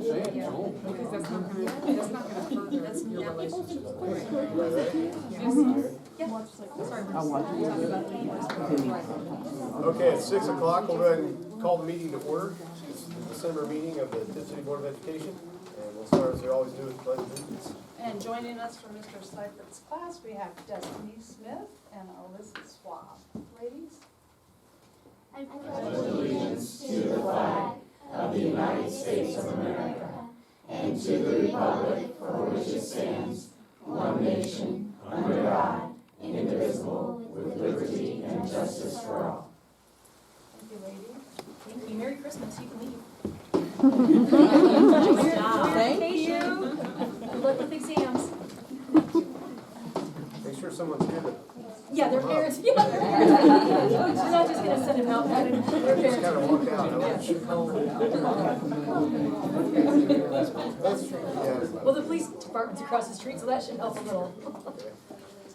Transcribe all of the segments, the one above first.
Because that's not gonna further your relationship. Okay, it's 6 o'clock. We'll go ahead and call the meeting to order. It's the December meeting of the Tipp City Board of Education. And we'll start as we always do with pledge of allegiance. And joining us from Mr. Seifert's class, we have Destiny Smith and Alyssa Schwab. Ladies? I pledge allegiance to the flag of the United States of America and to the republic for which it stands, one nation, under God, indivisible, with liberty and justice for all. Thank you, ladies. Thank you. Merry Christmas. You can leave. Nice job. Thank you. Good luck with exams. Make sure someone's here to Yeah, their parents. Yeah, their parents. We're not just going to send them out. Their just kind of walk out. Yeah. Well, the police department's across the street, so that should help a little. Okay.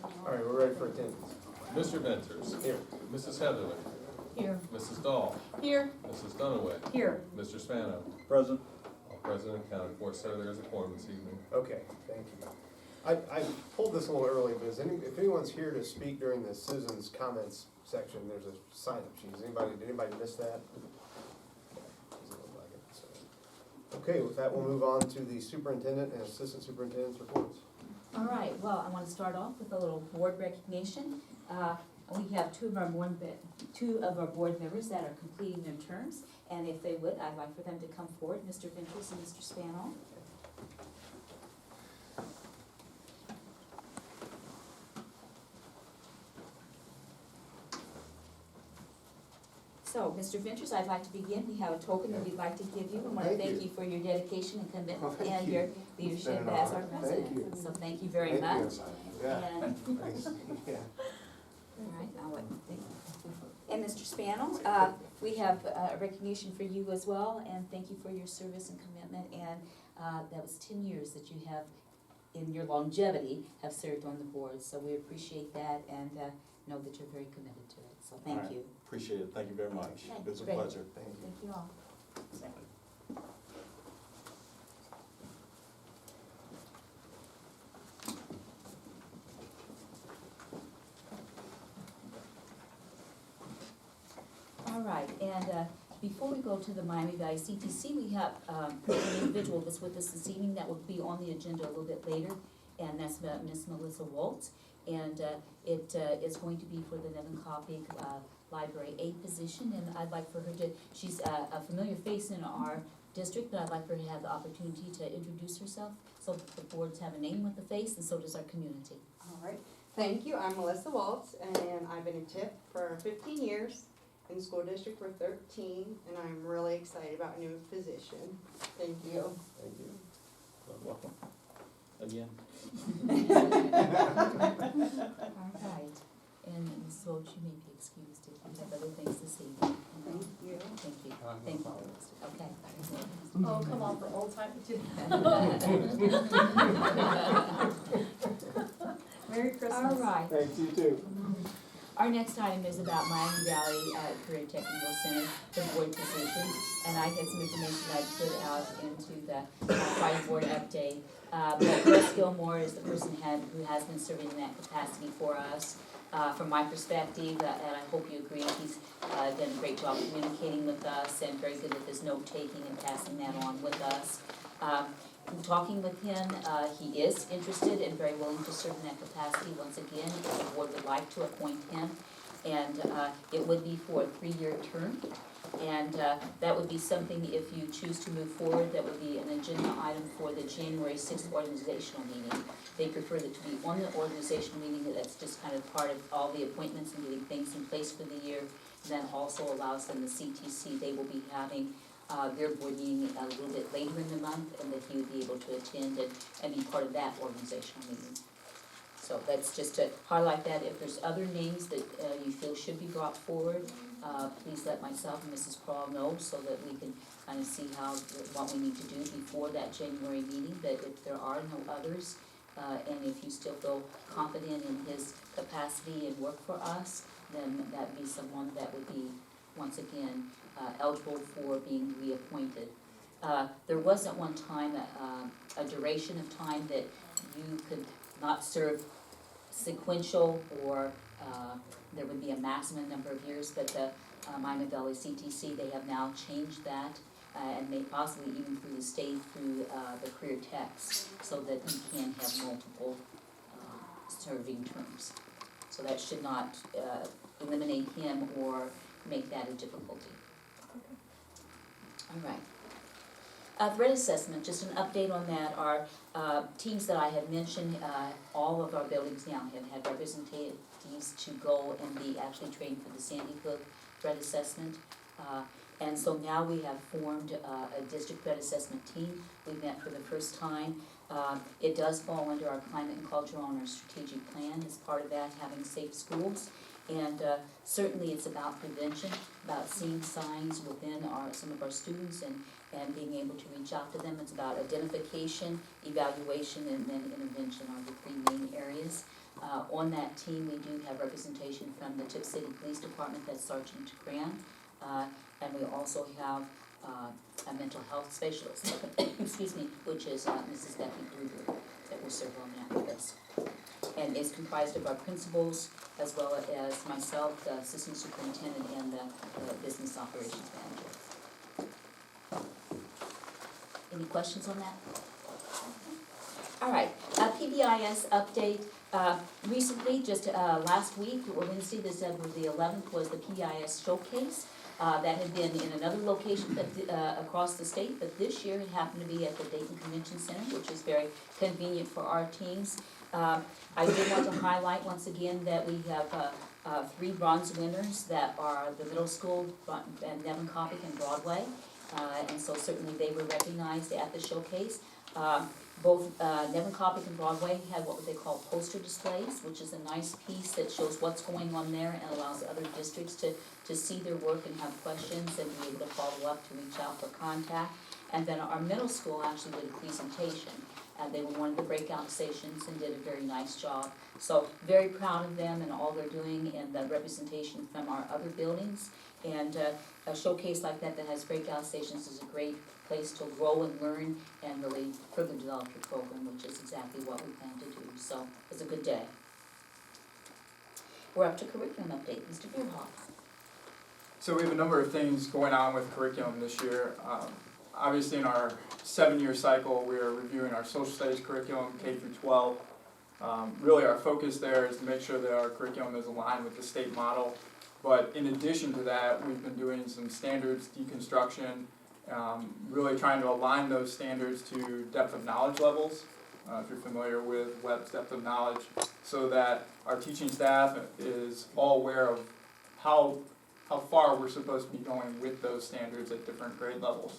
All right, we're ready for attendance. Mr. Venters. Here. Mrs. Heatherly. Here. Mrs. Dahl. Here. Mrs. Dunaway. Here. Mr. Spano. Present. All present and accounted for, sir. There is a quorum this evening. Okay, thank you. I pulled this a little early, but if anyone's here to speak during the citizens' comments section, there's a sign-up sheet. Did anybody miss that? Doesn't look like it, so. Okay, with that, we'll move on to the superintendent and assistant superintendent's reports. All right, well, I want to start off with a little board recognition. We have two of our board members that are completing their terms, and if they would, I'd like for them to come forward, Mr. Venters and Mr. Spano. So, Mr. Venters, I'd like to begin. We have a token that we'd like to give you. I want to thank you for your dedication and commitment and your leadership as our president. So thank you very much. Yeah. And, Thanks. Yeah. all right, thank you. And Mr. Spano, we have a recognition for you as well, and thank you for your service and commitment. And that was 10 years that you have, in your longevity, have served on the board. So we appreciate that and know that you're very committed to it. So thank you. Appreciate it. Thank you very much. Okay, It's a great. pleasure. Thank you. Thank you all. All right, and before we go to the Miami Valley CTC, we have an individual that's with us this evening that will be on the agenda a little bit later, and that's Miss Melissa Waltz. And it is going to be for the Nevin-Copic Library 8 position, and I'd like for her to, she's a familiar face in our district, but I'd like for her to have the opportunity to introduce herself so that the boards have a name with the face, and so does our community. All right. Thank you. I'm Melissa Waltz, and I've been a TIP for 15 years, in the school district for 13, and I'm really excited about a new position. Thank you. Thank you. Welcome. Again. All right, and Ms. Waltz, you may be excused if you have other things to say. Okay? Thank you. Thank you. Thank you. Okay. Oh, come on, for old time's sake. Merry Christmas. All right. Thanks, you too. Our next item is about Miami Valley Career Technical Center, the board position, and I had some information I put out into the Friday board update. But Russ Gilmore is the person who has been serving in that capacity for us. From my perspective, and I hope you agree, he's done a great job communicating with us and very good with his note-taking and passing that on with us. Talking with him, he is interested and very willing to serve in that capacity once again if the board would like to appoint him. And it would be for a 3-year term. And that would be something, if you choose to move forward, that would be an agenda item for the January 6th organizational meeting. They prefer that to be on the organizational meeting, that's just kind of part of all the appointments and getting things in place for the year. And then also allows them the CTC, they will be having their board meeting a little bit later in the month, and that he would be able to attend and be part of that organizational meeting. So that's just to highlight that. If there's other names that you feel should be brought forward, please let myself and Mrs. Crawl know so that we can kind of see what we need to do before that January meeting. But if there are no others, and if you still feel confident in his capacity and work for us, then that would be someone that would be, once again, eligible for being reappointed. There was at one time a duration of time that you could not serve sequential, or there would be a maximum number of years, but the Miami Valley CTC, they have now changed that, and may possibly even through the state, through the career techs, so that you can have multiple serving terms. So that should not eliminate him or make that a difficulty. All right. Threat assessment, just an update on that. Our teams that I had mentioned, all of our buildings now have had representatives to go and be actually trained for the Sandy Hook threat assessment. And so now we have formed a district threat assessment team. We met for the first time. It does fall under our climate and culture on our strategic plan as part of that, having safe schools. And certainly it's about prevention, about seeing signs within some of our students and being able to reach out to them. It's about identification, evaluation, and then intervention are the three main areas. On that team, we do have representation from the Tipp City Police Department, that's Sergeant Graham, and we also have a mental health specialist, excuse me, which is Mrs. Becky Gruber, that will serve on that with us. And is comprised of our principals, as well as myself, the assistant superintendent, and the business operations manager. Any questions on that? All right, PBIS update. Recently, just last week, or Wednesday, December the 11th, was the PBIS showcase. That had been in another location but, across the state, but this year it happened to be at the Dayton Convention Center, which is very convenient for our teams. I did want to highlight once again that we have 3 bronze winners that are the middle school, and Nevin Coppick and Broadway, and so certainly they were recognized at the showcase. Both Nevin Coppick and Broadway had what they call poster displays, which is a nice piece that shows what's going on there and allows other districts to see their work and have questions and be able to follow up, to reach out for contact. And then our middle school actually did a presentation. They were one of the breakout stations and did a very nice job. So very proud of them and all they're doing, and the representation from our other buildings. And a showcase like that has breakout stations is a great place to grow and learn and really further develop your program, which is exactly what we plan to do. So it's a good day. We're up to curriculum update. Mr. Beerhoff. So we have a number of things going on with curriculum this year. Obviously in our 7-year cycle, we are reviewing our social studies curriculum, K through 12. Really our focus there is to make sure that our curriculum is aligned with the state model. But in addition to that, we've been doing some standards deconstruction, really trying to align those standards to depth of knowledge levels, if you're familiar with Webb's depth of knowledge, so that our teaching staff is all aware of how far we're supposed to be going with those standards at different grade levels.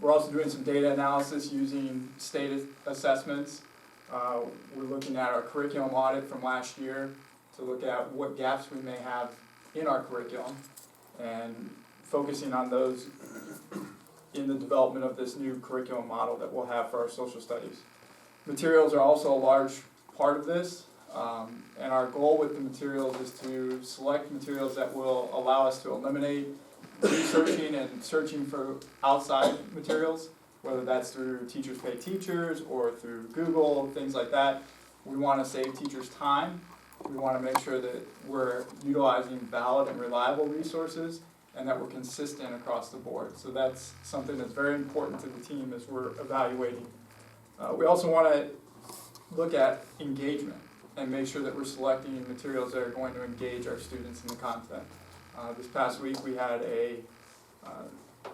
We're also doing some data analysis using state assessments. We're looking at our curriculum audit from last year to look at what gaps we may have in our curriculum and focusing on those in the development of this new curriculum model that we'll have for our social studies. Materials are also a large part of this, and our goal with the materials is to select materials that will allow us to eliminate researching and searching for outside materials, whether that's through Teachers Pay Teachers or through Google, things like that. We want to save teachers time. We want to make sure that we're utilizing valid and reliable resources and that we're consistent across the board. So that's something that's very important to the team as we're evaluating. We also want to look at engagement and make sure that we're selecting materials that are going to engage our students in the content. This past week we had a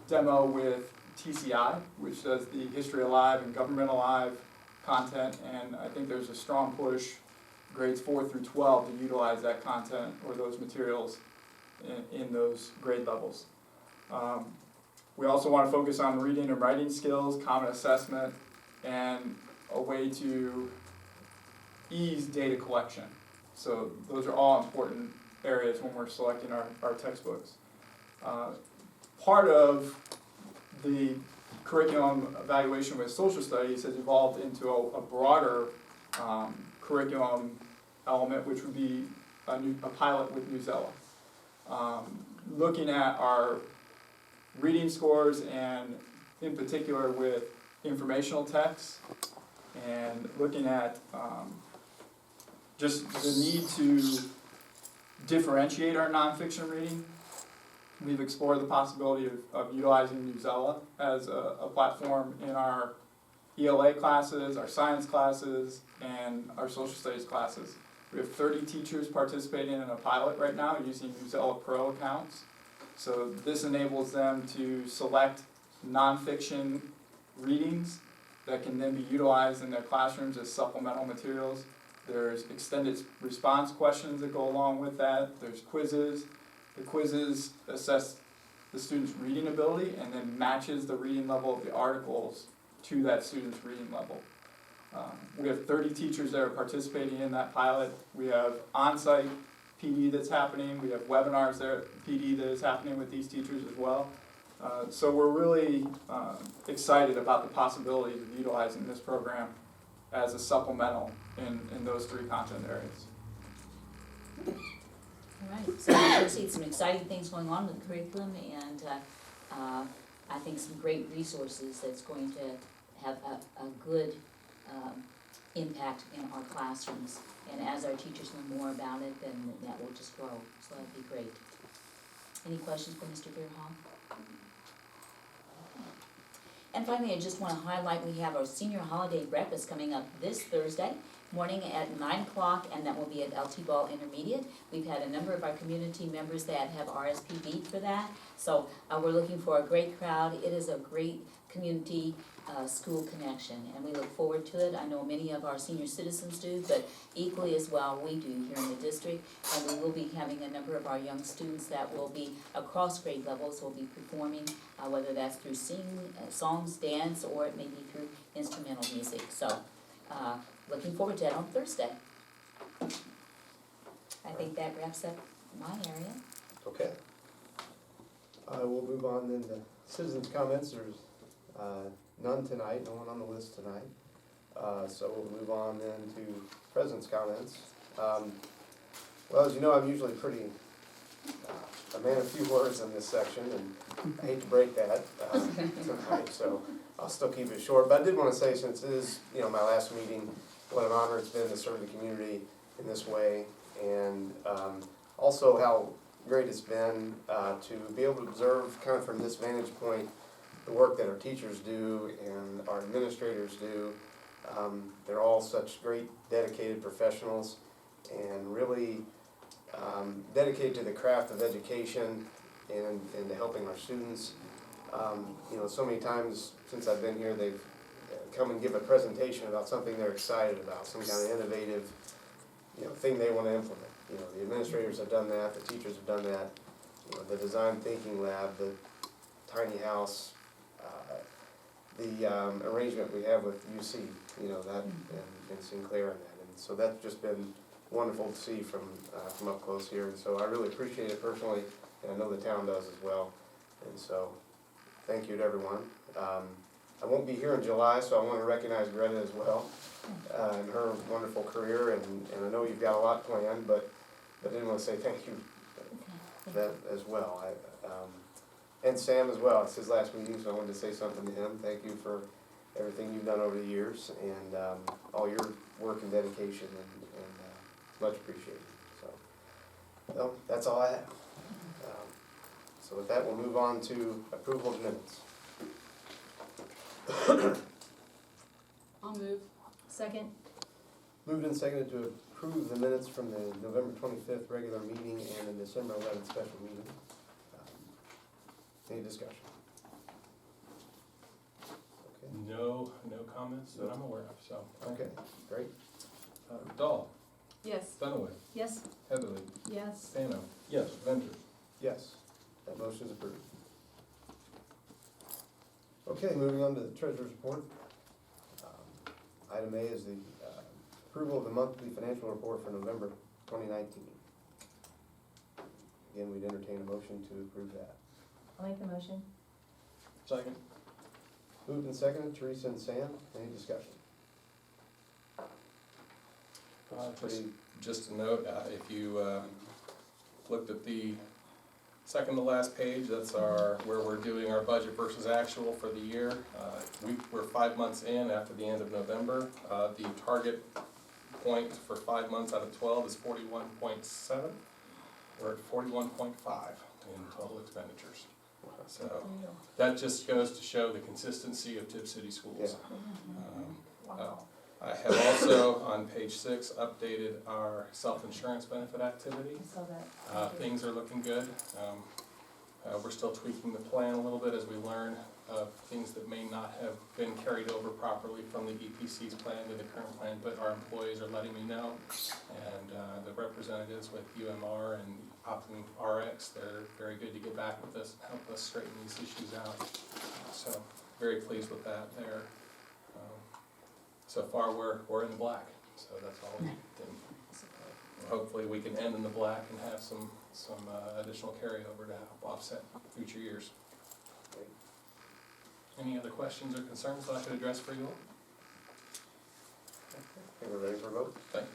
demo with TCI, which does the History Alive and Government Alive content, and I think there's a strong push grades 4 through 12 to utilize that content or those materials in those grade levels. We also want to focus on reading and writing skills, common assessment, and a way to ease data collection. So those are all important areas when we're selecting our textbooks. Part of the curriculum evaluation with social studies has evolved into a broader curriculum element, which would be a pilot with Newsella. Looking at our reading scores and in particular with informational texts and looking at just the need to differentiate our nonfiction reading. We've explored the possibility of utilizing Newsela as a platform in our ELA classes, our science classes, and our social studies classes. We have 30 teachers participating in a pilot right now using Newsela Pro accounts. So this enables them to select nonfiction readings that can then be utilized in their classrooms as supplemental materials. There's extended response questions that go along with that. There's quizzes. The quizzes assess the student's reading ability and then matches the reading level of the articles to that student's reading level. We have 30 teachers that are participating in that pilot. We have on-site PD that's happening. We have webinars there, PD that is happening with these teachers as well. So we're really excited about the possibilities of utilizing this program as a supplemental in those 3 content areas. All right, so I see some exciting things going on with the curriculum, and I think some great resources that's going to have a good impact in our classrooms. And as our teachers learn more about it, then that will just grow, so that'd be great. Any questions for Mr. Beerhoff? And finally, I just want to highlight, we have our senior holiday breakfast coming up this Thursday morning at 9 o'clock, and that will be at LT Ball Intermediate. We've had a number of our community members that have RSVP'd for that, so we're looking for a great crowd. It is a great community school connection, and we look forward to it. I know many of our senior citizens do, but equally as well we do here in the district, and we will be having a number of our young students that will be across grade levels will be performing, whether that's through songs, dance, or it may be through instrumental music. So looking forward to that on Thursday. I think that wraps up my area. Okay. We'll move on then to citizens' comments. There's none tonight, no one on the list tonight. So we'll move on then to president's comments. Well, as you know, I'm usually pretty a man of few words in this section, and I hate to break that tonight, so I'll still keep it short. But I did want to say, since it is, my last meeting, what an honor it's been to serve the community in this way, and also how great it's been to be able to observe kind of from this vantage point the work that our teachers do and our administrators do. They're all such great dedicated professionals and really dedicated to the craft of education and to helping our students. So many times since I've been here, they've come and give a presentation about something they're excited about, some kind of innovative thing they want to implement. The administrators have done that, the teachers have done that, the design thinking lab, the tiny house, the arrangement we have with UC, that and Sinclair and that. And so that's just been wonderful to see from up close here. And so I really appreciate it personally, and I know the town does as well. And so thank you to everyone. I won't be here in July, so I want to recognize Greta as well and her wonderful career. And I know you've got a lot planned, but I didn't want to say thank you for that as well. And Sam as well. It's his last meeting, so I wanted to say something to him. Thank you for everything you've done over the years and all your work and dedication, and much appreciated. So, well, that's all I have. So with that, we'll move on to approval of minutes. I'll move. Second. Moved and seconded to approve the minutes from the November 25th regular meeting and the December 11th special meeting. Any discussion? Okay. No comments that I'm aware of, so. Okay, great. Dahl, Yes. Dunaway, Yes. Heatherly, Yes. Spano, Yes. Ventures. Yes, that motion is approved. Okay, moving on to the treasurer's report. Item A is the approval of the monthly financial report for November 2019. Again, we'd entertain a motion to approve that. I'll make the motion. Second. Moved and seconded, Teresa and Sam, any discussion? Just a note, if you looked at the Second to last page, that's where we're doing our budget versus actual for the year. We're 5 months in after the end of November. The target point for 5 months out of 12 is 41.7. We're at 41.5 in total expenditures. So that just goes to show the consistency of Tipp City Schools. I have also, on page 6, updated our self-insurance benefit activity. I saw that. Things are looking good. We're still tweaking the plan a little bit as we learn of things that may not have been carried over properly from the EPC's plan to the current plan, but our employees are letting me know. And the representatives with UMR and Optimum RX, they're very good to get back with us and help us straighten these issues out. So very pleased with that there. So far, we're in the black, so that's all we can. Hopefully, we can end in the black and have some additional carryover to help offset future years. Any other questions or concerns that I could address for you all? Okay, we're ready for a vote? Thank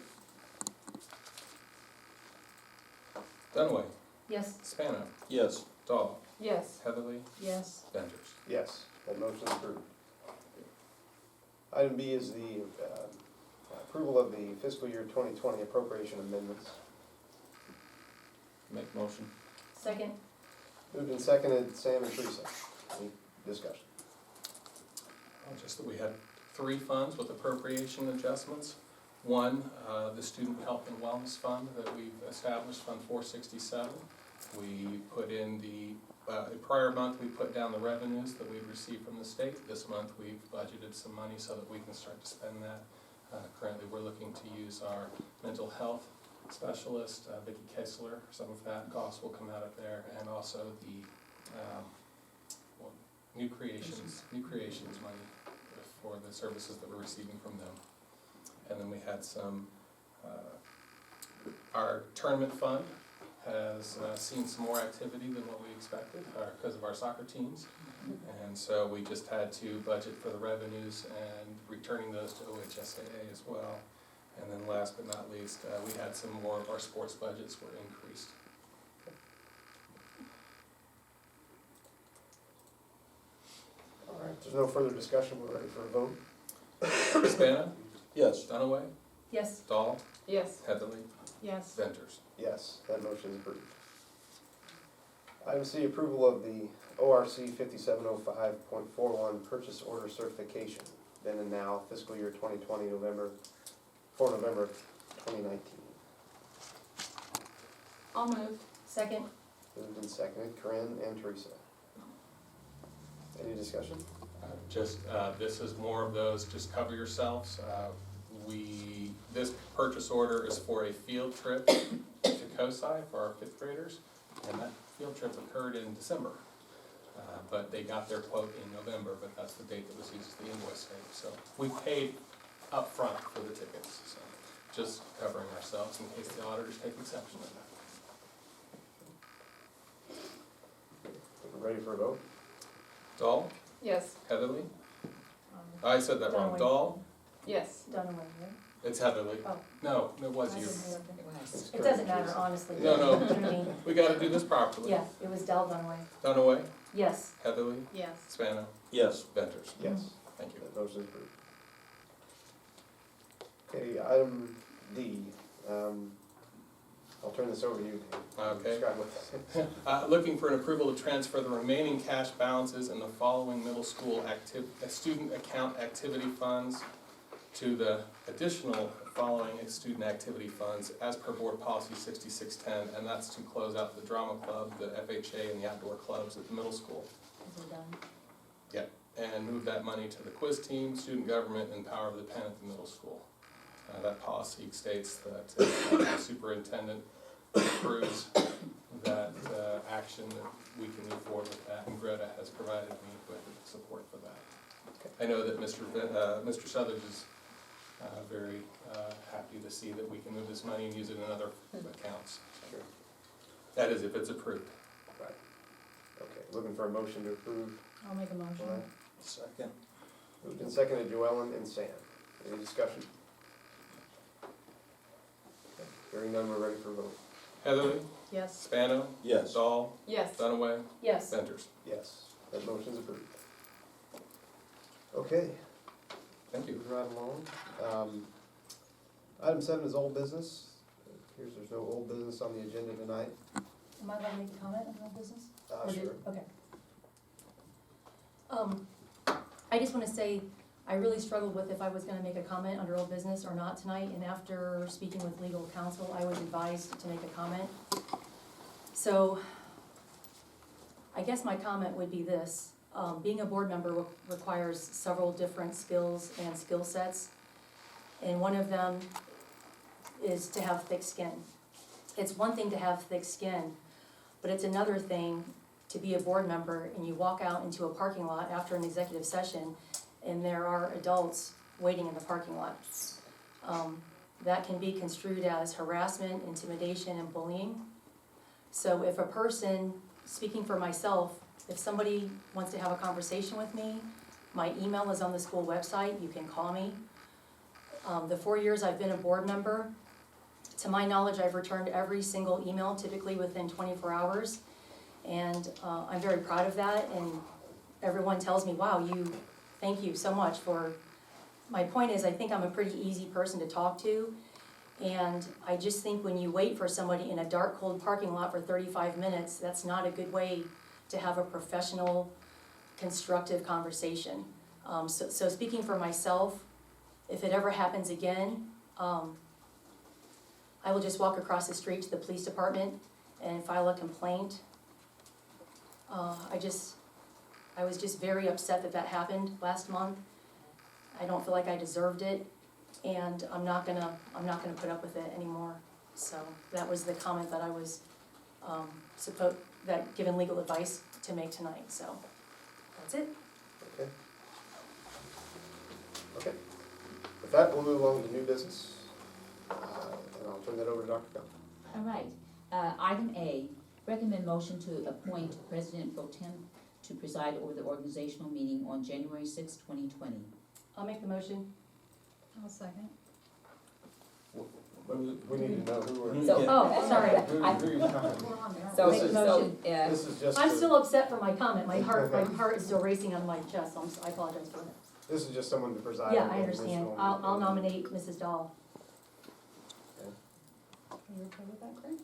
you. Dunaway, Yes. Spano, Yes. Dahl, Yes. Heatherly, Yes. Venters. Yes, that motion is approved. Item B is the approval of the fiscal year 2020 appropriation amendments. Make motion. Second. Moved and seconded, Sam and Teresa. Any discussion? Just that we had 3 funds with appropriation adjustments. One, the Student Health and Wellness Fund that we've established, Fund 467. We put in the prior month, we put down the revenues that we've received from the state. This month, we've budgeted some money so that we can start to spend that. Currently, we're looking to use our mental health specialist, Vicki Kessler. Some of that cost will come out of there, and also the New Creations money for the services that we're receiving from them. And then we had some, our tournament fund has seen some more activity than what we expected because of our soccer teams. And so we just had to budget for the revenues and returning those to OHSAA as well. And then last but not least, we had some more of our sports budgets were increased. All right, if there's no further discussion, we're ready for a vote. Spano, Yes. Dunaway, Yes. Dahl, Yes. Heatherly, Yes. Venters. Yes, that motion is approved. Item C, approval of the ORC 5705.41 purchase order certification, then and now, fiscal year 2020, November 2019. I'll move. Second. Moved and seconded, Corinne and Teresa. Any discussion? This is more of those, just cover yourselves. This purchase order is for a field trip to COSI for our 5th graders, and that field trip occurred in December. But they got their quote in November, but that's the date that was used as the invoice date. So we paid upfront for the tickets, so just covering ourselves in case the auditors take exception to that. We're ready for a vote? Dahl, Yes. Heatherly, I said that wrong, Dunaway. Dahl, Yes. Dunaway, right? it's Heatherly. Oh. No, it was I you. didn't hear it. It was. It doesn't matter, honestly. No, no. I mean, We gotta do this properly. yeah, it was Del Dunaway. Dunaway, Yes. Heatherly, Yes. Spano, Yes. Venters. Yes. Thank you. That motion is approved. Okay, item D. I'll turn this over to you. Okay. Describe what this is. Looking for an approval to transfer the remaining cash balances in the following middle school student account activity funds to the additional following student activity funds as per board policy 6610, and that's to close out the drama club, the FHA, and the outdoor clubs at the middle school. Is it done? And move that money to the quiz team, student government, and power of the pen at the middle school. That policy states that the superintendent approves that action, that we can move forward with that, and Greta has provided me with support for that. I know that Mr. Southers is very happy to see that we can move this money and use it in other accounts. Sure. That is, if it's approved. Right. Okay, looking for a motion to approve. I'll make a motion. All right. Second. Moved and seconded, Joellen and Sam. Any discussion? Okay, hearing none, we're ready for a vote. Heatherly, Yes. Spano, Yes. Dahl, Yes. Dunaway, Yes. Ventures. Yes, that motion's approved. Okay, Thank you. moving right along. Item 7 is old business. It appears there's no old business on the agenda tonight. Am I allowed to make a comment on the business? Or did- Sure. Okay. I just wanna say, I really struggled with if I was gonna make a comment under old business or not tonight, and after speaking with legal counsel, I was advised to make a comment. So, I guess my comment would be this, being a board member requires several different skills and skill sets, and one of them is to have thick skin. It's one thing to have thick skin, but it's another thing to be a board member and you walk out into a parking lot after an executive session and there are adults waiting in the parking lot. That can be construed as harassment, intimidation, and bullying. So if a person, speaking for myself, if somebody wants to have a conversation with me, my email is on the school website, you can call me. The 4 years I've been a board member, to my knowledge, I've returned every single email, typically within 24 hours. And I'm very proud of that, and everyone tells me, wow, thank you so much for, my point is, I think I'm a pretty easy person to talk to. And I just think when you wait for somebody in a dark, cold parking lot for 35 minutes, that's not a good way to have a professional, constructive conversation. So speaking for myself, if it ever happens again, I will just walk across the street to the police department and file a complaint. I was just very upset that happened last month. I don't feel like I deserved it, and I'm not gonna put up with it anymore. So that was the comment that I was given legal advice to make tonight, so that's it. Okay. Okay. With that, we'll move on to new business. And I'll turn that over to Dr. Bell. All right, item A, recommend motion to appoint President Pro Tem to preside over the organizational meeting on January 6, 2020. I'll make the motion. I'll second. We need to know who we're. So, oh, sorry. Who you're talking. So, This is- This is just. I'm a- still upset for my comment, my heart is still racing on my chest, so I apologize for that. This is just someone to preside. Yeah, over I the understand, additional- I'll nominate Mrs. Dahl. Are you okay with that, Craig?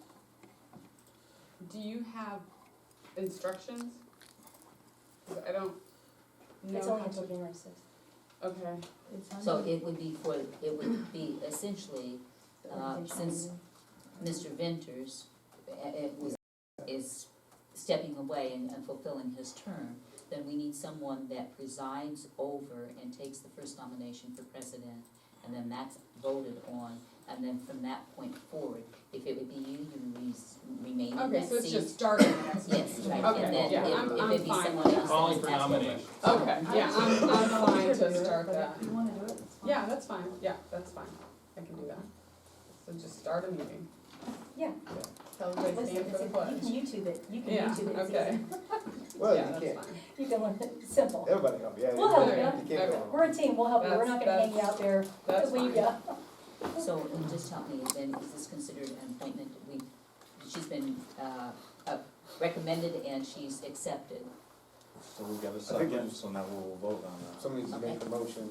Do you have instructions? 'Cause I don't know. It's only how until to- January 6th. Okay. so it would be essentially, since Mr. Venters is stepping away and fulfilling his term, then we need someone that presides over and takes the first nomination for president, and then that's voted on, and then from that point forward, if it would be you, you remain in that seat. Okay, so it's just starting the next Yes, meeting. right, Okay, and then yeah, if it be I'm someone fine. else, Calling for that's what we're- nominations. Okay, yeah, I'm fine to If start that. you wanna do it, it's fine. Yeah, that's fine, yeah, that's fine, I can do that. So just start a meeting. Yeah. Tell everybody to Listen, stand for the you pledge. can YouTube it, you can Yeah, YouTube it, it's okay. easy. Well, Yeah, you that's can't, fine. You can learn it, it's simple. everybody help, yeah. We'll help you. You can't go Okay. wrong. We're a team, we'll help you, we're not gonna hang you out there, That's leave fine. ya. So, and just tell me, then, is this considered an appointment? She's been, recommended and she's accepted. So we've got a think second, so now we'll vote on that. Somebody needs to make the motion,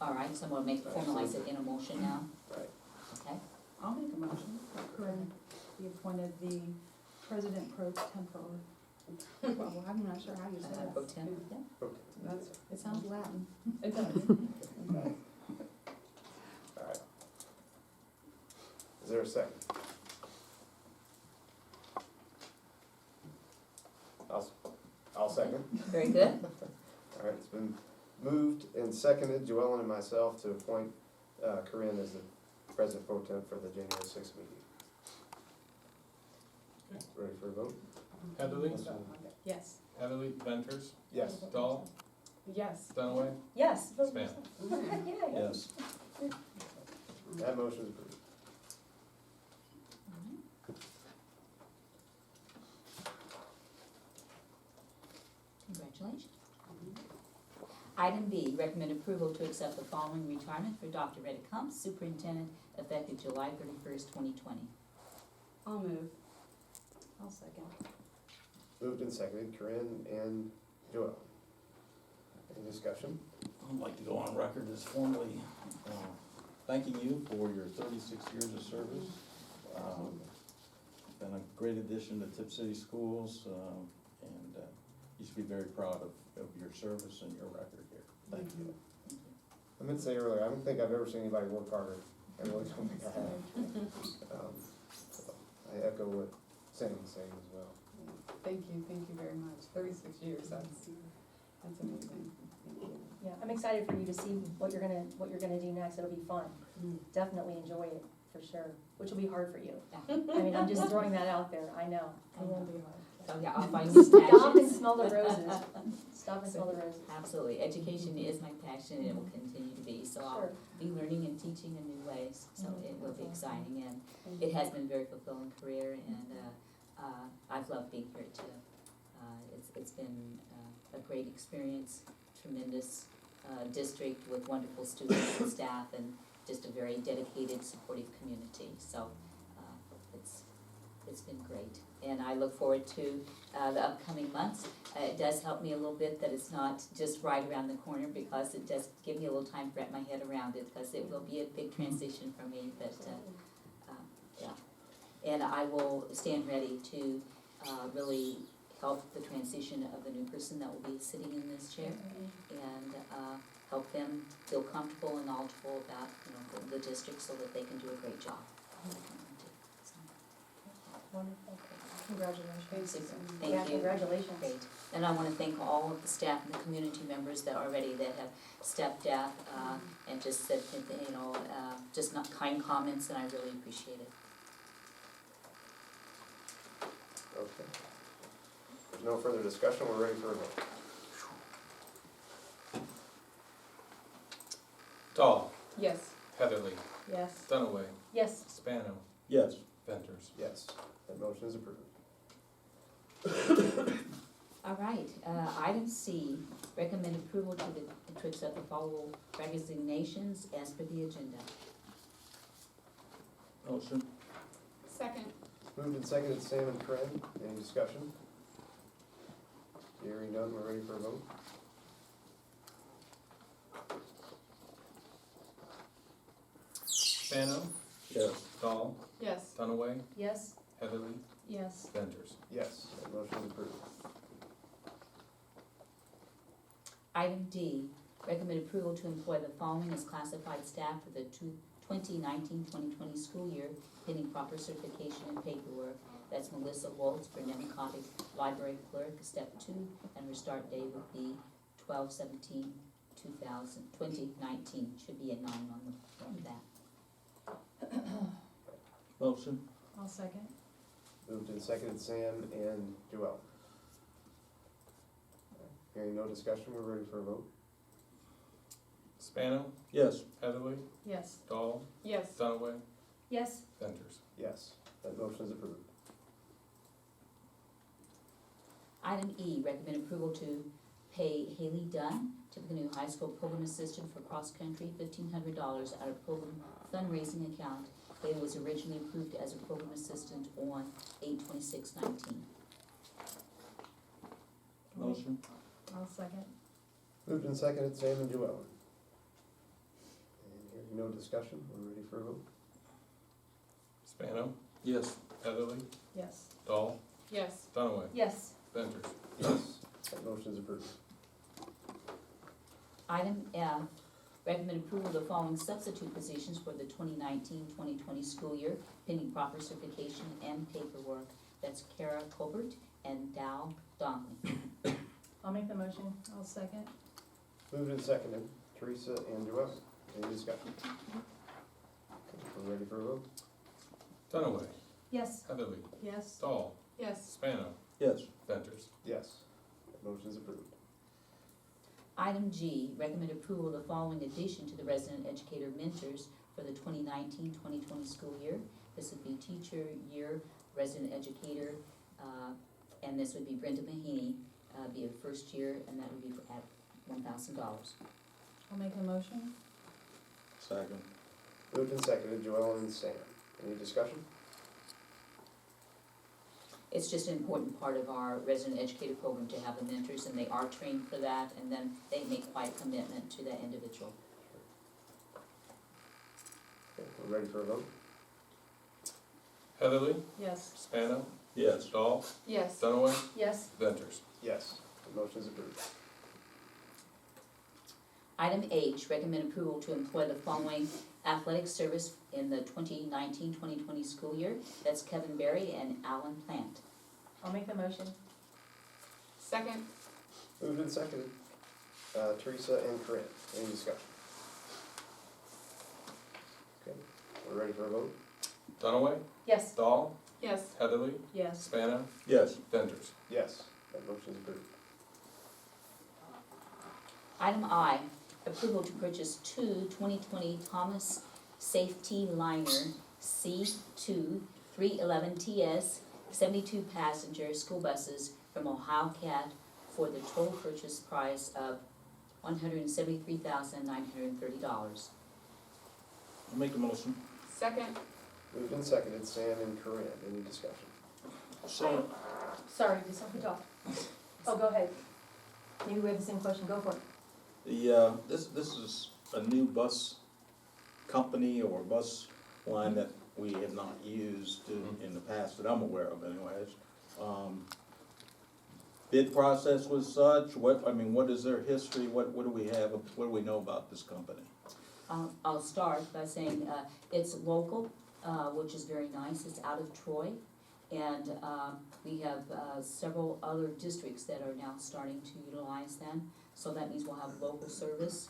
All right, so we'll formalize it in a motion now, right. okay? I'll make a motion. Corinne be appointed the president pro tempore. Well, I'm not sure how you say Pro that. tem, yeah. Okay. That's, It sounds Latin. it does. All right. Is there a second? I'll second. Very good. All right, it's been moved and seconded, Joellen and myself, to appoint Corinne as the president pro tem for the January 6th meeting. Ready for a vote? Heatherly, Yes. Heatherly, Venters, Yes. Dahl, Yes. Dunaway, Yes. vote Span. yourself. Yeah. Yes. That motion is approved. Congratulations. Item B, recommend approval to accept the following retirement for Dr. Retta Kump, superintendent, effective July 31st, 2020. I'll move. I'll second. Moved and seconded, Corinne and Joel. Any discussion? I'd like to go on record as formally thanking you for your 36 years of service. Been a great addition to Tipp City Schools, and you should be very proud of your service and your record here. Thank you. I meant to say earlier, I don't think I've ever seen anybody work harder. I really don't think I have. So I echo what Sam's saying as well. Thank you very much. 36 years, that's amazing. Thank you. Yeah, I'm excited for you to see what you're gonna do next. It'll be fun. Definitely enjoy it, for sure, which will be hard for you. I mean, I'm just throwing that out there, I know. It won't be hard. So, yeah, I'll find these Stop and passions. smell the roses. Stop and smell the roses. Absolutely, education is my passion and it will continue to be, so I'll Sure. be learning and teaching in new ways, so it will be exciting, and it has been a very fulfilling career, and I've loved being here too. It's been a great experience, tremendous district with wonderful students and staff, and just a very dedicated, supportive community, so it's been great. And I look forward to the upcoming months. It does help me a little bit that it's not just right around the corner, because it does give me a little time to wrap my head around it, because it will be a big transition for me, but yeah. And I will stand ready to really help the transition of the new person that will be sitting in this chair, and help them feel comfortable and knowledgeable about, the district, so that they can do a great job. Wonderful. Congratulations. Thank Yeah, you. congratulations. Great. And I want to thank all of the staff and the community members that already that have stepped up and just said, just not kind comments, and I really appreciate it. Okay. There's no further discussion, we're ready for a vote. Dahl, Yes. Heatherly, Yes. Dunaway, Yes. Spano, Yes. Venters. Yes, that motion is approved. All right, item C, recommend approval to accept the following resignations as per the agenda. Motion. Second. Moved and seconded, Sam and Corinne, any discussion? Hearing none, we're ready for a vote. Spano, Yes. Dahl, Yes. Dunaway, Yes. Heatherly, Yes. Venters. Yes, that motion is approved. Item D, recommend approval to employ the following as classified staff for the 2019-2020 school year, pending proper certification and paperwork. That's Melissa Waltz for Nemacopic Library Clerk, step 2, and her start date would be 12/17/2019. Should be a 9 on the front of that. Motion. I'll second. Moved and seconded, Sam and Joel. Hearing no discussion, we're ready for a vote. Spano, Yes. Heatherly, Yes. Dahl, Yes. Dunaway, Yes. Venters. Yes, that motion is approved. Item E, recommend approval to pay Haley Dunn, Tippecanoe High School Program Assistant for Cross Country, $1,500 out of program fundraising account. Haley was originally approved as a program assistant on 8/26/19. Motion. I'll second. Moved and seconded, Sam and Joel. And hearing no discussion, we're ready for a vote. Spano, Yes. Heatherly, Yes. Dahl, Yes. Dunaway, Yes. Venters. Yes, that motion is approved. Item F, recommend approval of the following substitute positions for the 2019-2020 school year, pending proper certification and paperwork. That's Kara Colbert and Dow Donnelly. I'll make the motion. I'll second. Moved and seconded, Teresa and Joel. Any discussion? Okay, we're ready for a vote. Dunaway, Yes. Heatherly, Yes. Dahl, Yes. Spano, Yes. Venters. Yes, that motion is approved. Item G, recommend approval of the following addition to the resident educator mentors for the 2019-2020 school year. This would be teacher year, resident educator, and this would be Brenda Mahaney, be a first year, and that would be at $1,000. I'll make the motion. Second. Moved and seconded, Joel and Sam. Any discussion? it's just an important part of our resident educator program to have the mentors, and they are trained for that, and then they make quite a commitment to that individual. Okay, we're ready for a vote? Heatherly, Yes. Spano, Yes. Dahl, Yes. Dunaway, Yes, Ventures. Yes, the motion is approved. Item H, recommend approval to employ the following athletic service in the 2019-2020 school year. That's Kevin Berry and Alan Plant. I'll make the motion. Second. Moved and seconded. Teresa and Corinne, any discussion? Okay, we're ready for a vote? Dunaway, Yes. Dahl, Yes. Heatherly, Yes. Spano, Yes. Ventures. Yes, that motion is approved. Item I, approval to purchase two 2020 Thomas Safety Liner C2 311 TS 72 passenger school buses from Ohio Cat for the total purchase price of $173,930. I'll make the motion. Second. Moved and seconded. Sam and Corinne, any discussion? So, Sorry, did somebody talk? Oh, go ahead. Maybe we have the same question, go for it. this is a new bus company or bus line that we have not used in the past that I'm aware of anyways. Bid process was such, what is their history, what do we have, what do we know about this company? I'll start by saying it's local, which is very nice. It's out of Troy. And we have several other districts that are now starting to utilize them. So that means we'll have local service,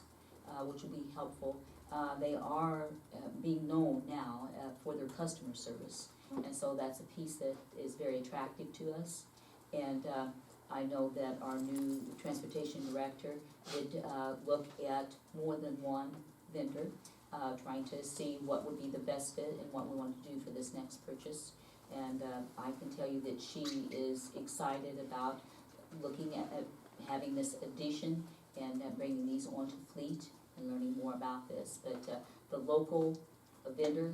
which will be helpful. They are being known now for their customer service. And so that's a piece that is very attractive to us. And I know that our new transportation director did look at more than one vendor, trying to see what would be the best fit and what we want to do for this next purchase. And I can tell you that she is excited about looking at having this addition and bringing these onto fleet and learning more about this. But the local vendor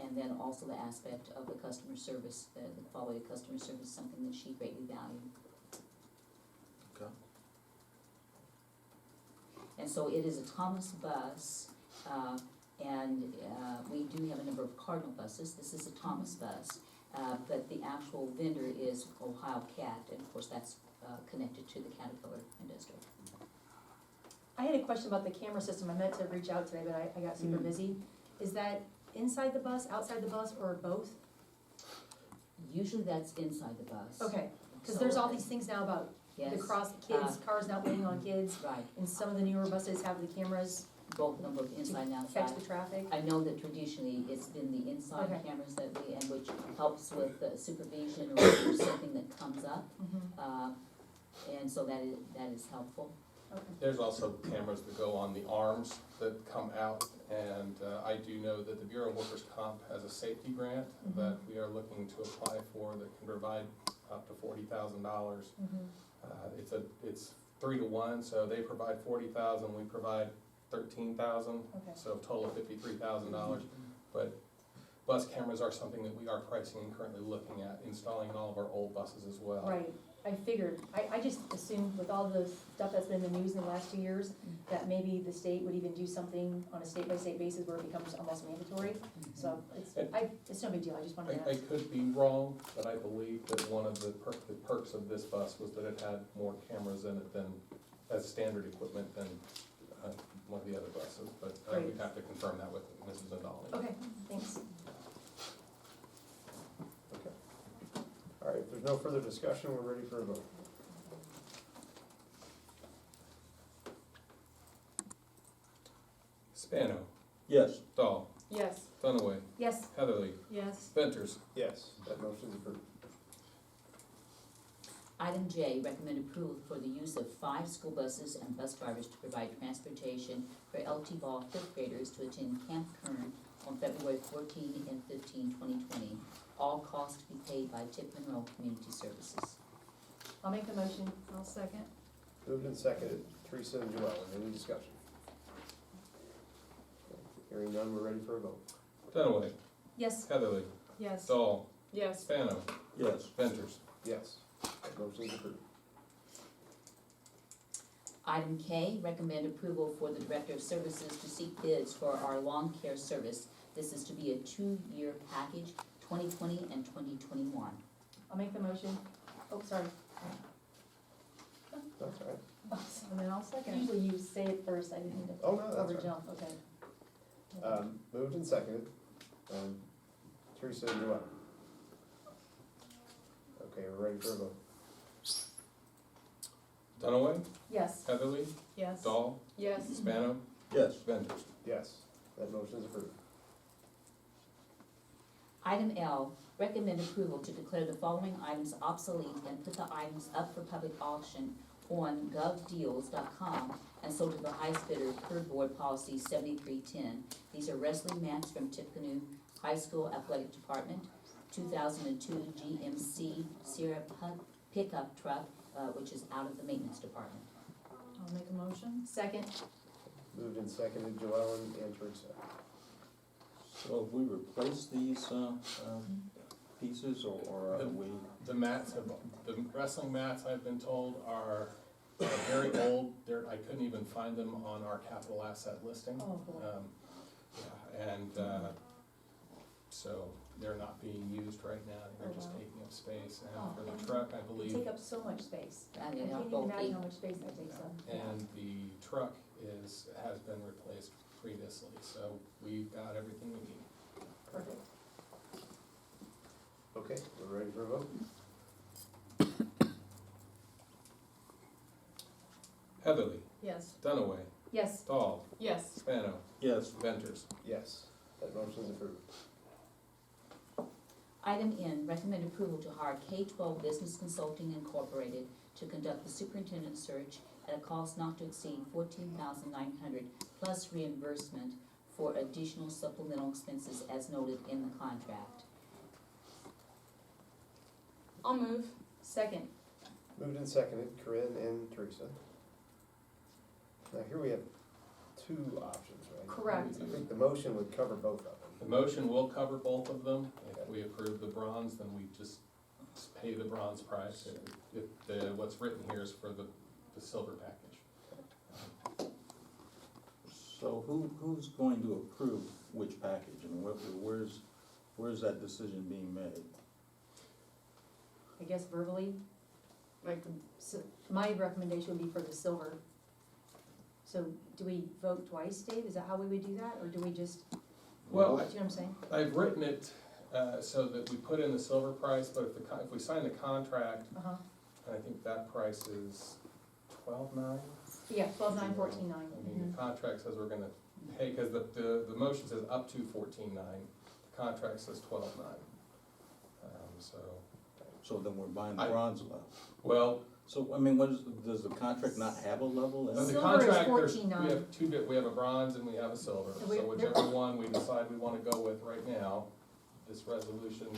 and then also the aspect of the customer service, the quality of customer service, is something that she greatly valued. Okay. And so it is a Thomas bus, and we do have a number of Cardinal buses. This is a Thomas bus, but the actual vendor is Ohio Cat, and of course that's connected to the Caterpillar industry. I had a question about the camera system. I meant to reach out today, but I got super busy. Is that inside the bus, outside the bus, or both? Usually that's inside the bus. Okay, because So- there's all these things now about Yes. the cross kids, cars not waiting on kids, Right, and some of the newer buses have the cameras both of them, both inside and to catch outside. the traffic. I know that traditionally it's been the inside Okay. cameras that we, and which helps with the supervision or if there's something that comes up. And so that is helpful. Okay. There's also cameras that go on the arms that come out, and I do know that the Bureau of Workers' Comp has a safety grant that we are looking to apply for that can provide up to $40,000. It's 3 to 1, so they provide 40,000, we provide 13,000, Okay. so a total of $53,000. But bus cameras are something that we are pricing and currently looking at installing in all of our old buses as well. Right, I figured, I just assumed with all the stuff that's been in the news in the last 2 years, that maybe the state would even do something on a state-by-state basis where it becomes almost mandatory. So it's no big deal, I just wanted to I ask. could be wrong, but I believe that one of the perks of this bus was that it had more cameras in it than, as standard equipment than one of the other buses, but we'd Great. have to confirm that with Mrs. Zindali. Okay, thanks. Okay. All right, if there's no further discussion, we're ready for a vote. Spano, Yes. Dahl, Yes. Dunaway, Yes, Heatherly, Yes. Ventures. Yes, that motion's approved. Item J, recommend approval for the use of 5 school buses and bus drivers to provide transportation for LT Ball 5th graders to attend Camp Kern on February 14 and 15, 2020. All costs to be paid by Tipp Monroe Community Services. I'll make the motion. I'll second. Moved and seconded. Teresa and Joellen, any discussion? Okay, hearing none, we're ready for a vote. Dunaway, Yes, Heatherly, Yes. Dahl, Yes. Spano, Yes. Ventures. Yes. That motion is approved. Item K, recommend approval for the Director of Services to seek bids for our lawn care service. This is to be a 2-year package, 2020 and 2021. I'll make the motion. Oh, sorry. That's all right. And then I'll second. Usually you say it first, I didn't mean to Oh, no, that's all right. overjump, okay. Moved and seconded. Teresa, you're up. Okay, we're ready for a vote. Dunaway, Yes. Heatherly, Yes. Dahl, Yes. Spano, Yes. Ventures. Yes, that motion is approved. Item L, recommend approval to declare the following items obsolete and put the items up for public auction on govdeals.com and sold to the highest bidder per board policy 7310. These are wrestling mats from Tippecanoe High School Athletic Department, 2002 GMC Sierra pickup truck, which is out of the maintenance department. I'll make a motion. Second. Moved and seconded, Joellen and Teresa. So have we replaced these, pieces, or are we? The mats have, the wrestling mats, I've been told, are very old. I couldn't even find them on our capital asset listing. Oh, boy. Yeah, and, so they're not being used right now, they're just taking up space. And for the truck, I They believe, take up so much space. I And can't they are even bulky. imagine how much space that takes up. and the truck has been replaced previously, so we've got everything we need. Perfect. Okay, we're ready for a vote? Heatherly, Yes. Dunaway, Yes. Dahl, Yes. Spano, Yes. Ventures. Yes, that motion is approved. Item N, recommend approval to hire K-12 Business Consulting Incorporated to conduct the superintendent search at a cost not to exceed $14,900 plus reimbursement for additional supplemental expenses as noted in the contract. I'll move. Second. Moved and seconded, Corinne and Teresa. Now, here we have two options, right? Correct. I think the motion would cover both of them. The motion will cover both of them. If we approve the bronze, then we just pay the bronze price. What's written here is for the silver package. So who's going to approve which package? I mean, where's that decision being made? I guess verbally, Like, so my recommendation would be for the silver. So do we vote twice, Dave? Is that how we would do that, or do we just, do Well, you know what I'm saying? I've written it so that we put in the silver price, but if we sign the contract, Uh-huh. I think that price is $12,900. Yeah, 12,914,9. I mean, the contract says we're gonna pay, because the motion says up to $14,900. The contract says $12,900. So then we're buying the I- bronze level. Well, So, I mean, does the contract not have a level? in the it? Silver is contract, $14,900. we have we have a bronze and we have a silver. And we- So whichever one we decide we wanna go with right now, this resolution,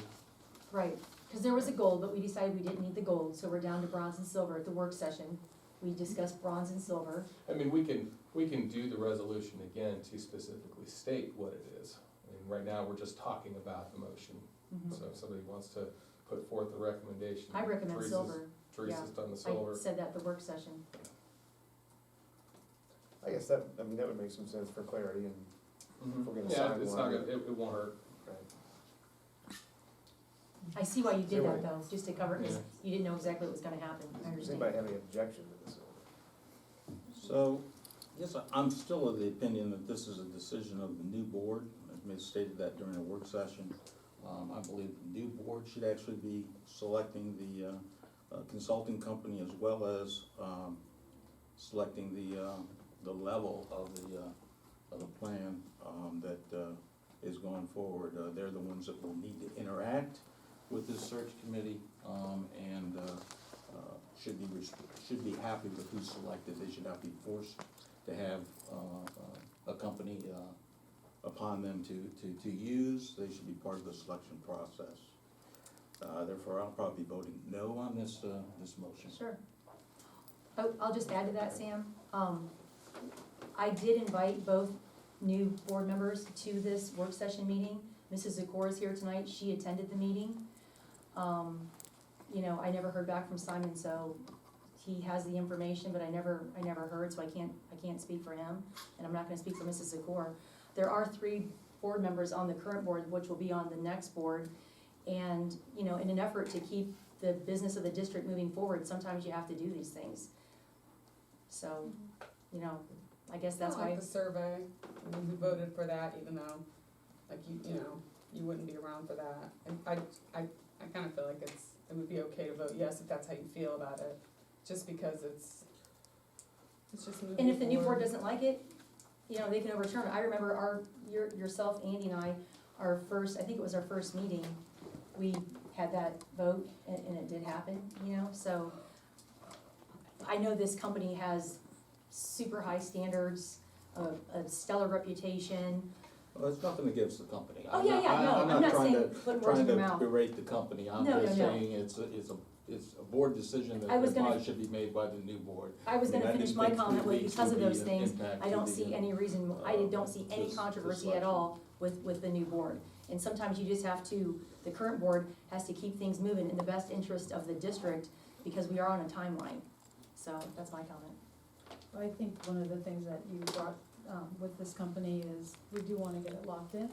Right, because there was a gold, but we decided we didn't need the gold, so we're down to bronze and silver at the work session. We discussed bronze and silver. I mean, we can do the resolution again to specifically state what it is. I mean, right now, we're just talking about the motion. So if somebody wants to put forth a recommendation. I recommend Teresa's- silver. Teresa's done the I silver. said that at the work session. I guess that would make some sense for clarity, and Mhm. we're gonna Yeah, sign it's one. not gonna, it won't hurt. right. I see why you did that Anyway. though, just to cover, because Yeah. you didn't know exactly what was gonna happen. I Does understand. anybody have any objection to this? So, yes, I'm still of the opinion that this is a decision of the new board. I stated that during a work session. I believe the new board should actually be selecting the consulting company as well as selecting the level of the plan that is going forward. They're the ones that will need to interact with this search committee and should be happy with who's selected. They should not be forced to have a company upon them to use. They should be part of the selection process. Therefore, I'll probably be voting no on this motion. Sure. Oh, I'll just add to that, Sam. I did invite both new board members to this work session meeting. Mrs. Zakor is here tonight, she attended the meeting. You know, I never heard back from Simon, so he has the information, but I never heard, so I can't speak for him, and I'm not gonna speak for Mrs. Zakor. There are 3 board members on the current board, which will be on the next board, and, you know, in an effort to keep the business of the district moving forward, sometimes you have to do these things. So, you know, I guess that's I why. like the survey, I mean, we voted for that even though, like, you know, you wouldn't be around for that. And I kinda feel like it would be okay to vote yes if that's how you feel about it, just because it's just moving And if the new board forward. doesn't like it, you know, they can overturn it. I remember yourself, Andy and I, I think it was our first meeting, we had that vote and it did happen, you know, so. I know this company has super high standards, a stellar reputation. Well, it's nothing against the company. Oh, yeah, yeah, no, I'm not saying put words in your Trying mouth. to berate the company, I'm No, just no, no. saying it's a board decision that I was gonna- probably should be made by the new board. I was gonna I finish didn't my think comment 3 with, weeks because of would be those an things, impact I to don't the, see any reason, I don't see any this controversy at selection. all with the new board. And sometimes you just have to, the current board has to keep things moving in the best interest of the district, because we are on a timeline. So that's my comment. I think one of the things that you brought, with this company is we do wanna get it locked in,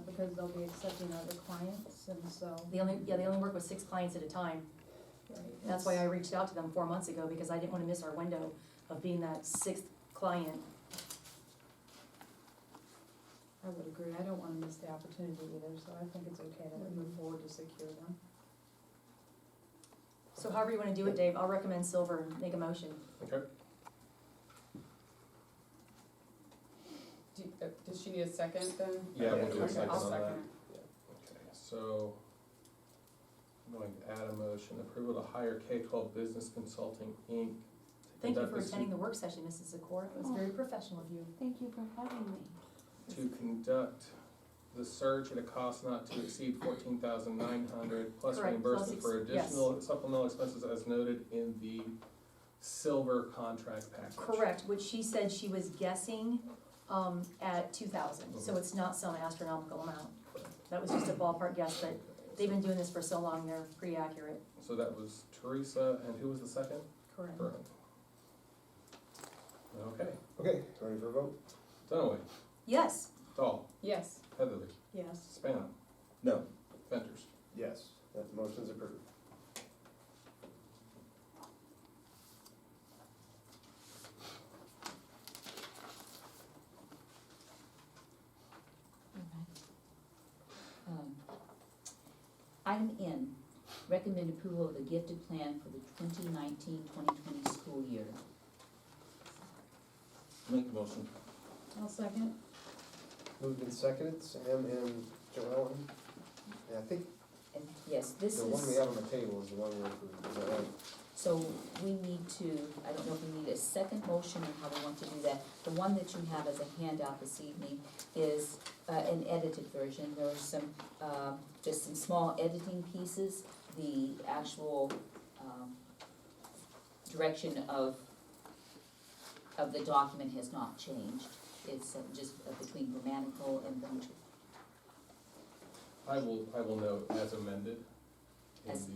because they'll be accepting other clients, and so. They only work with 6 clients at a time. Right, That's why I reached out to them 4 months ago, because I didn't wanna miss our window of being that 6th client. I would agree, I don't wanna miss the opportunity either, so I think it's okay to move forward to secure them. So however you wanna do it, Dave, I'll recommend silver and make a motion. Okay. Does she need a second then? Yeah, we'll do a Okay, second I'll on that. second it. Okay, so I'm going to add a motion, approval to hire K-12 Business Consulting, Inc. to Thank you conduct for the attending the work session, Mrs. Zakor. It was very professional of you. Thank you for having me. To conduct the search at a cost not to exceed $14,900 plus Correct, reimbursement plus for yes. additional supplemental expenses as noted in the silver contract package. Correct, which she said she was guessing, at 2,000, so it's not some astronomical amount. That was just a ballpark guess, but they've been doing this for so long, they're pretty accurate. So that was Teresa, and who was the second? Correct. Correct. Okay, Okay, ready for a vote? Dunaway, Yes, Dahl, Yes, Heatherly, Yes. Spano, No, Ventures. Yes, that motion's approved. Item N, recommend approval of the gifted plan for the 2019-2020 school year. make the motion. I'll second. Moved and seconded, Sam and Joellen. And I think And yes, this the one we is, have on the table is the one we're approving, is that right? so we need to, I don't know if we need a second motion or how we want to do that. The one that you have as a handout this evening is an edited version. There are some, just some small editing pieces. The actual direction of the document has not changed. It's just between grammatical and punctual. I will note as amended As-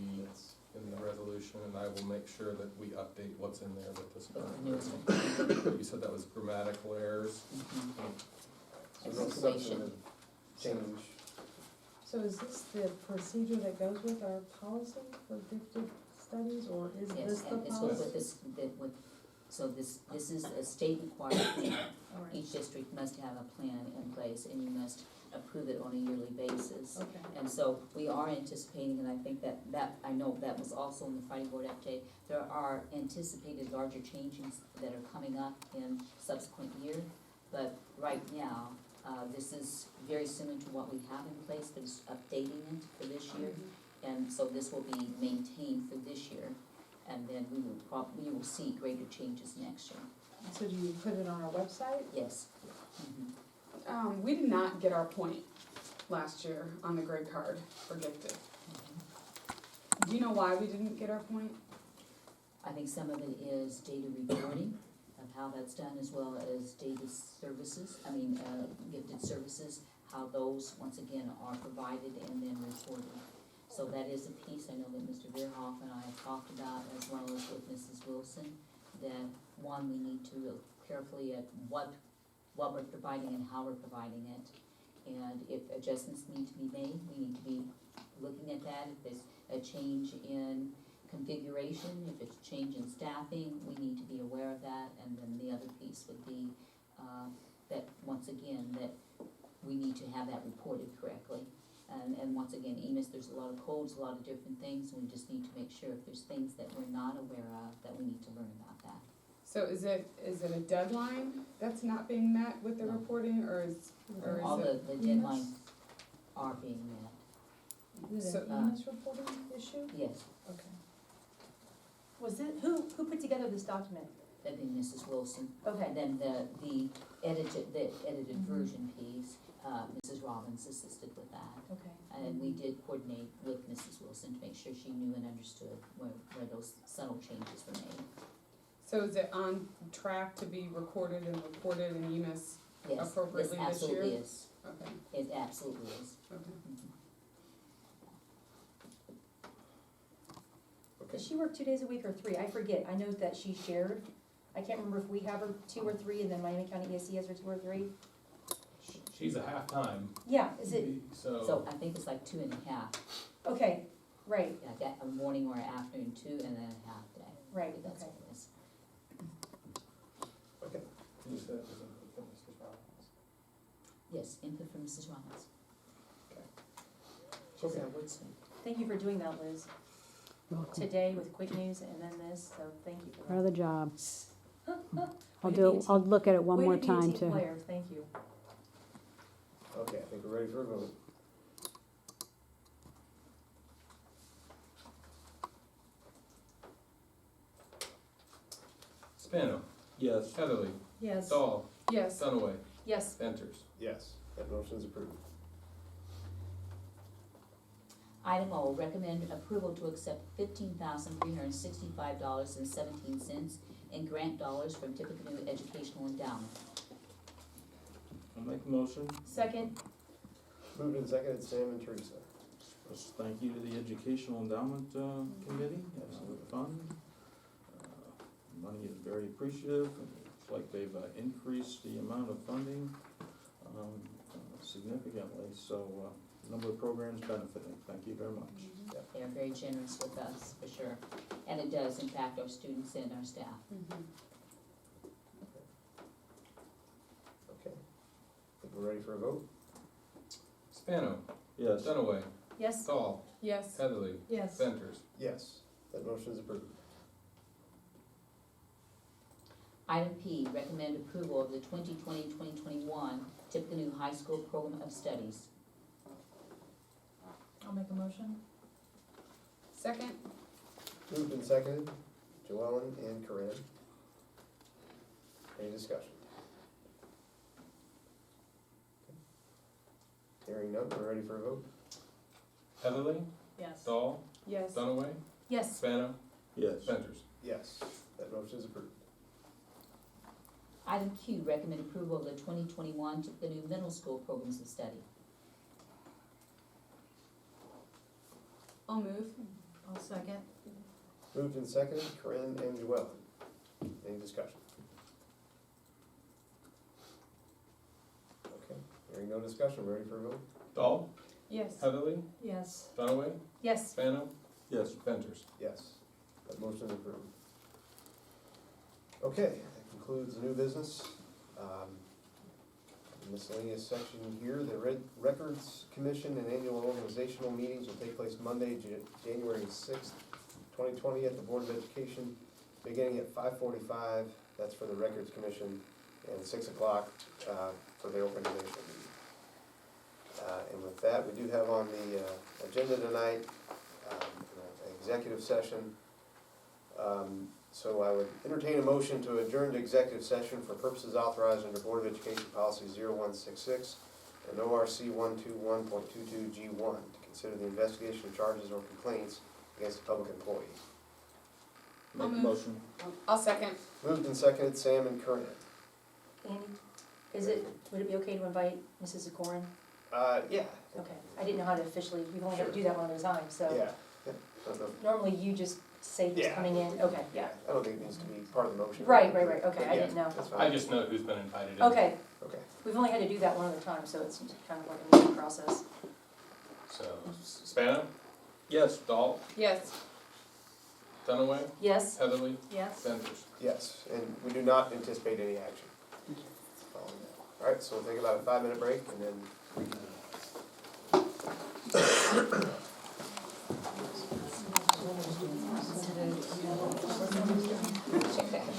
in the resolution, and I will make sure that we update what's in there with this. With the newest one. You said that was grammatical errors. So no substantive change. So is this the procedure that goes with our policy for gifted studies, or is Yes, this the and it's policy? with this, so this is a state required plan. All right, Each district must have a plan in place and you must approve it on a yearly basis. okay. And so we are anticipating, and I think that, I know that was also in the Friday board update, there are anticipated larger changes that are coming up in subsequent year. But right now, this is very similar to what we have in place, but it's updating it for this year. And so this will be maintained for this year, and then we will see greater changes next year. So do you put it on our website? Yes. we did not get our point last year on the grade card for gifted. Do you know why we didn't get our point? I think some of it is data reporting of how that's done, as well as data services, gifted services, how those, once again, are provided and then reported. So that is a piece I know that Mr. Veerhoff and I have talked about, as well as with Mrs. Wilson, that one, we need to look carefully at what we're providing and how we're providing it. And if adjustments need to be made, we need to be looking at that. If there's a change in configuration, if it's a change in staffing, we need to be aware of that. And then the other piece would be, that, once again, that we need to have that reported correctly. And once again, EMIS, there's a lot of codes, a lot of different things, and we just need to make sure if there's things that we're not aware of, that we need to learn about that. So is it a deadline that's not being met with the No. reporting, or is All it? the deadlines are being met, Is it So, an EMS reporting issue? yes, Okay. Was it, who put together this document? that'd be Mrs. Wilson. Okay. And then the edited Mhm. version piece, Mrs. Robbins assisted with that. Okay. And we did coordinate with Mrs. Wilson to make sure she knew and understood where those subtle changes were made. So is it on track to be recorded and reported in EMIS? Yes, Appropriately yes, this year? absolutely is. Okay, It absolutely is. okay. Mhm. Okay. Does she work 2 days a week or 3? I forget. I know that she shared. I can't remember if we have her 2 or 3 and then Miami County ESC has her 2 or 3. She's a half-time, Yeah, is it, So I think it's like 2.5. okay, right, I got a morning or an afternoon, 2, and then a half day. I right, think that's okay. what it is. Okay. you said it was input from Mrs. Robbins. Yes, input from Mrs. Robbins. Okay. She's our wordsmith. Thank you for doing that, Liz. Today with quick news and then this, so thank you for Part of that. the job. I'll Way to do, be a it. I'll look at it one Way more to be a time team too. player, thank you. Okay, I think we're ready for a vote. Spano, Yes. Heatherly, Yes. Dahl, Yes, Dunaway, Yes, Venters. Yes, that motion is approved. Item O, recommend approval to accept $15,365.17 in grant dollars from Tippecanoe Educational Endowment. I'll make a motion. second, Moved and seconded, Sam and Teresa. First, thank you to the Educational Endowment Committee, excellent fund. Money is very appreciative, and it's like they've increased the amount of funding significantly, so a number of programs benefiting, thank you very much. They are very generous with us, for sure. And it does impact our students and our staff. mhm. Okay. I think we're ready for a vote. Spano, Yes. Dunaway, yes, Dahl, Yes, Heatherly, Yes. Venters. Yes, that motion is approved. Item P, recommend approval of the 2020-2021 Tippecanoe High School Program of Studies. I'll make a motion. second, Moved and seconded, Joellen and Corinne. Any discussion? Hearing none, we're ready for a vote. Heatherly, Yes. Dahl, yes, Dunaway, yes, Spano, Yes. Venters. Yes, that motion is approved. Item Q, recommend approval of the 2021 Tippecanoe Middle School Programs of Study. I'll move. I'll second. Moved and seconded, Corinne and Joellen. Any discussion? Okay, hearing no discussion, we're ready for a vote. Dahl, Yes, Heatherly, Yes. Dunaway, yes, Spano, Yes. Venters. Yes, that motion is approved. Okay, that concludes new business. Miscellaneous section here, the Records Commission and annual organizational meetings will take place Monday, January 6th, 2020 at the Board of Education, beginning at 5:45. That's for the Records Commission, and 6 o'clock for the organizational meeting. And with that, we do have on the agenda tonight an executive session. So I would entertain a motion to adjourn to executive session for purposes authorized under Board of Education Policy 0166 and ORC 121.22G1 to consider the investigation of charges or complaints against a public employee. Make a move. motion. I'll second. Moved and seconded, Sam and Corinne. Andy, would it be okay to invite Mrs. Zakorin? Yeah, Okay, I didn't know how to officially, we've only got to do that one at a time, so. yeah. I don't know. Normally you just say who's Yeah. coming in, okay, yeah. I don't think it needs to be part of the motion. Right, okay, But I yeah, didn't know. that's I fine. just know who's been invited in. Okay, Okay. we've only had to do that one at a time, so it's kind of like a meeting process. So, Spano, Yes. Dahl, Yes. Dunaway, Yes? Heatherly, Yes. Ventures. Yes, and we do not anticipate any action. Following that. All right, so we'll take about a 5-minute break and then reconvene.